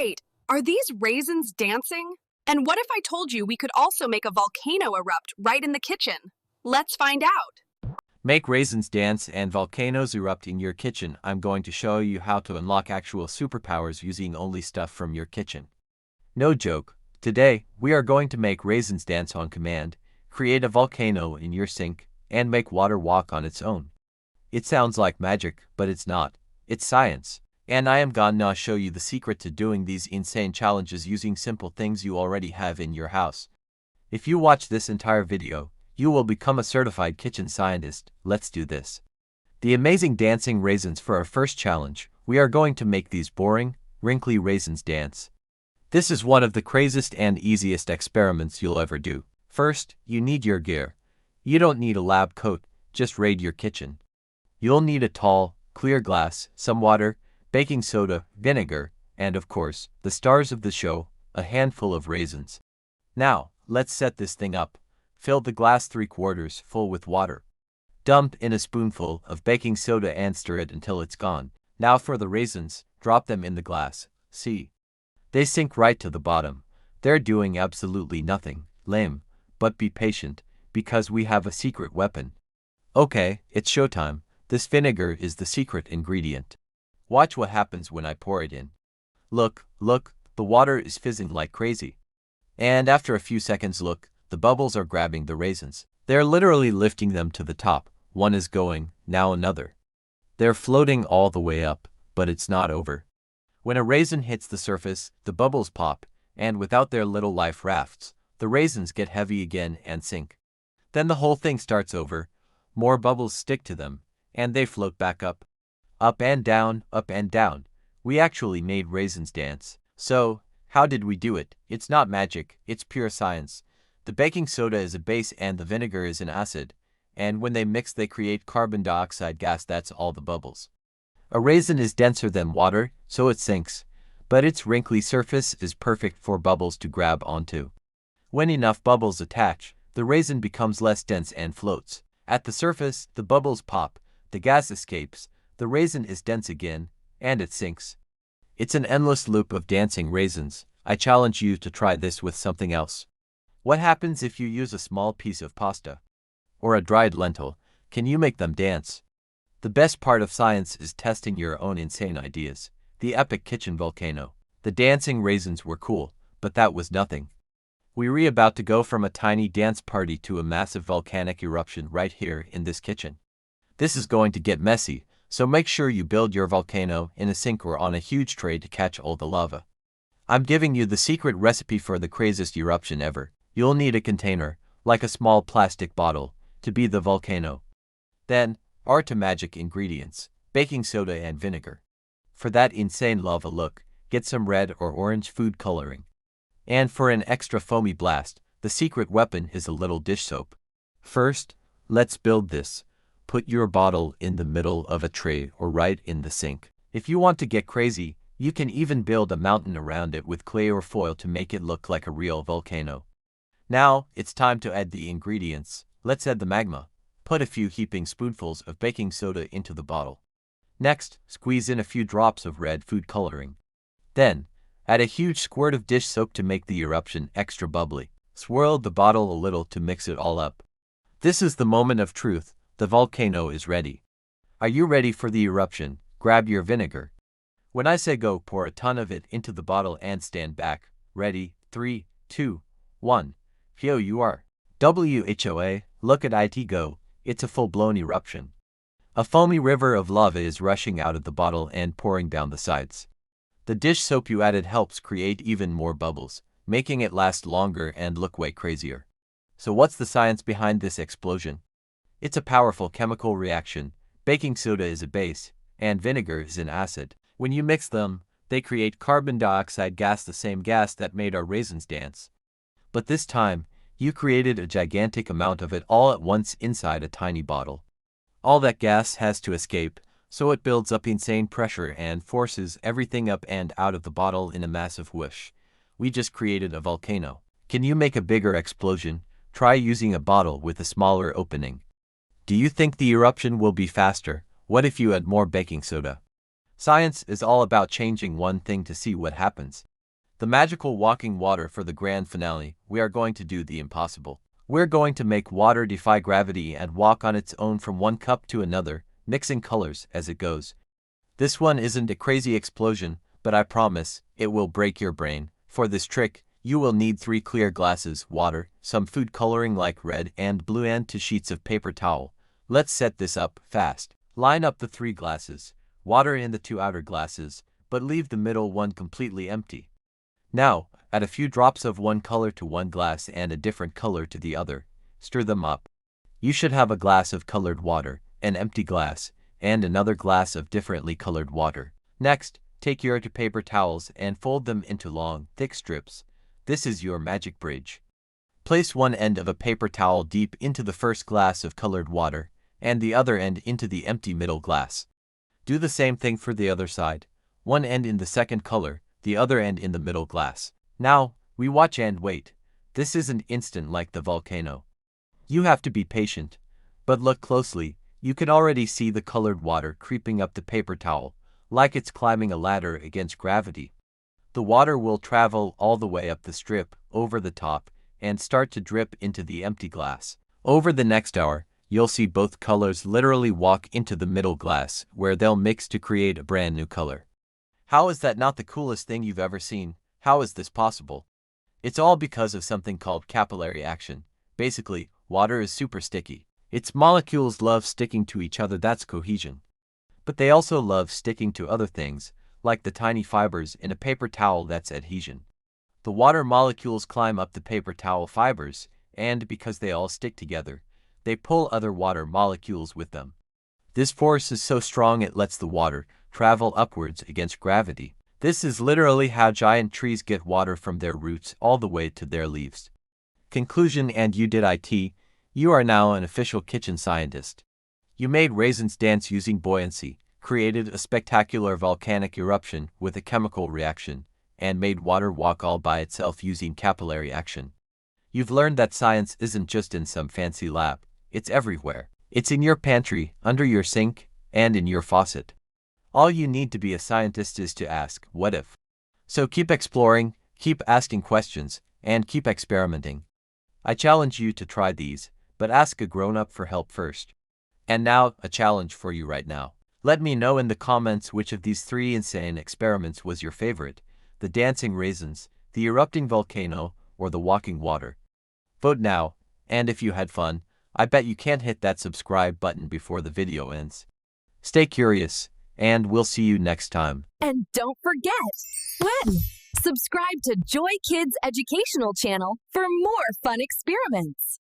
Wait, are these raisins dancing? And what if I told you we could also make a volcano erupt right in the kitchen? Let's find out. Make raisins dance and volcanoes erupt in your kitchen. I'm going to show you how to unlock actual superpowers using only stuff from your kitchen. No joke. Today, we are going to make raisins dance on command, create a volcano in your sink, and make water walk on its own. It sounds like magic, but it's not. It's science. And I am gonna show you the secret to doing these insane challenges using simple things you already have in your house. If you watch this entire video, you will become a certified kitchen scientist. Let's do this. The amazing dancing raisins for our first challenge. We are going to make these boring, wrinkly raisins dance. This is one of the craziest and easiest experiments you'll ever do. First, you need your gear. You don't need a lab coat, just raid your kitchen. You'll need a tall, clear glass, some water, baking soda, vinegar, and of course, the stars of the show, a handful of raisins. Now, let's set this thing up. Fill the glass 3/4 full with water. Dump in a spoonful of baking soda and stir it until it's gone. Now for the raisins, drop them in the glass. See? They sink right to the bottom. They're doing absolutely nothing. Lame. But be patient, because we have a secret weapon. Okay, it's showtime. This vinegar is the secret ingredient. Watch what happens when I pour it in. Look, the water is fizzing like crazy. And after a few seconds, look, the bubbles are grabbing the raisins. They're literally lifting them to the top. One is going, now another. They're floating all the way up, but it's not over. When a raisin hits the surface, the bubbles pop, and without their little life rafts, the raisins get heavy again and sink. Then the whole thing starts over. More bubbles stick to them, and they float back up. Up and down, up and down. We actually made raisins dance. So, how did we do it? It's not magic, it's pure science. The baking soda is a base and the vinegar is an acid, and when they mix they create carbon dioxide gas. That's all the bubbles. A raisin is denser than water, so it sinks, but its wrinkly surface is perfect for bubbles to grab onto. When enough bubbles attach, the raisin becomes less dense and floats. At the surface, the bubbles pop, the gas escapes, the raisin is dense again, and it sinks. It's an endless loop of dancing raisins. I challenge you to try this with something else. What happens if you use a small piece of pasta? Or a dried lentil? Can you make them dance? The best part of science is testing your own insane ideas. The epic kitchen volcano. The dancing raisins were cool, but that was nothing. We're about to go from a tiny dance party to a massive volcanic eruption right here in this kitchen. This is going to get messy, so make sure you build your volcano in a sink or on a huge tray to catch all the lava. I'm giving you the secret recipe for the craziest eruption ever. You'll need a container, like a small plastic bottle, to be the volcano. Then, our two magic ingredients, baking soda and vinegar. For that insane lava look, get some red or orange food coloring. And for an extra foamy blast, the secret weapon is a little dish soap. First, let's build this. Put your bottle in the middle of a tray or right in the sink. If you want to get crazy, you can even build a mountain around it with clay or foil to make it look like a real volcano. Now, it's time to add the ingredients. Let's add the magma. Put a few heaping spoonfuls of baking soda into the bottle. Next, squeeze in a few drops of red food coloring. Then, add a huge squirt of dish soap to make the eruption extra bubbly. Swirl the bottle a little to mix it all up. This is the moment of truth. The volcano is ready. Are you ready for the eruption? Grab your vinegar. When I say go, pour a ton of it into the bottle and stand back. Ready? 3, 2, 1. Here you are. WHOA, look at it go. It's a full-blown eruption. A foamy river of lava is rushing out of the bottle and pouring down the sides. The dish soap you added helps create even more bubbles, making it last longer and look way crazier. So what's the science behind this explosion? It's a powerful chemical reaction. Baking soda is a base, and vinegar is an acid. When you mix them, they create carbon dioxide gas, the same gas that made our raisins dance. But this time, you created a gigantic amount of it all at once inside a tiny bottle. All that gas has to escape, so it builds up insane pressure and forces everything up and out of the bottle in a massive whoosh. We just created a volcano. Can you make a bigger explosion? Try using a bottle with a smaller opening. Do you think the eruption will be faster? What if you add more baking soda? Science is all about changing one thing to see what happens. The magical walking water for the grand finale, we are going to do the impossible. We're going to make water defy gravity and walk on its own from one cup to another, mixing colors as it goes. This one isn't a crazy explosion, but I promise, it will break your brain. For this trick, you will need 3 clear glasses, water, some food coloring like red and blue and 2 sheets of paper towel. Let's set this up fast. Line up the 3 glasses, water in the 2 outer glasses, but leave the middle one completely empty. Now, add a few drops of one color to one glass and a different color to the other. Stir them up. You should have a glass of colored water, an empty glass, and another glass of differently colored water. Next, take your 2 paper towels and fold them into long, thick strips. This is your magic bridge. Place one end of a paper towel deep into the first glass of colored water, and the other end into the empty middle glass. Do the same thing for the other side. One end in the second color, the other end in the middle glass. Now, we watch and wait. This isn't instant like the volcano. You have to be patient. But look closely, you can already see the colored water creeping up the paper towel, like it's climbing a ladder against gravity. The water will travel all the way up the strip, over the top, and start to drip into the empty glass. Over the next hour, you'll see both colors literally walk into the middle glass, where they'll mix to create a brand new color. How is that not the coolest thing you've ever seen? How is this possible? It's all because of something called capillary action. Basically, water is super sticky. Its molecules love sticking to each other, that's cohesion. But they also love sticking to other things, like the tiny fibers in a paper towel, that's adhesion. The water molecules climb up the paper towel fibers, and because they all stick together, they pull other water molecules with them. This force is so strong it lets the water travel upwards against gravity. This is literally how giant trees get water from their roots all the way to their leaves. Conclusion: and you did it. You are now an official kitchen scientist. You made raisins dance using buoyancy, created a spectacular volcanic eruption with a chemical reaction, and made water walk all by itself using capillary action. You've learned that science isn't just in some fancy lab, it's everywhere. It's in your pantry, under your sink, and in your faucet. All you need to be a scientist is to ask, what if? So keep exploring, keep asking questions, and keep experimenting. I challenge you to try these, but ask a grown-up for help first. And now, a challenge for you right now. Let me know in the comments which of these 3 insane experiments was your favorite: the dancing raisins, the erupting volcano, or the walking water. Vote now, and if you had fun, I bet you can't hit that subscribe button before the video ends. Stay curious, and we'll see you next time. And don't forget, subscribe to Joy Kids Educational Channel for more fun experiments.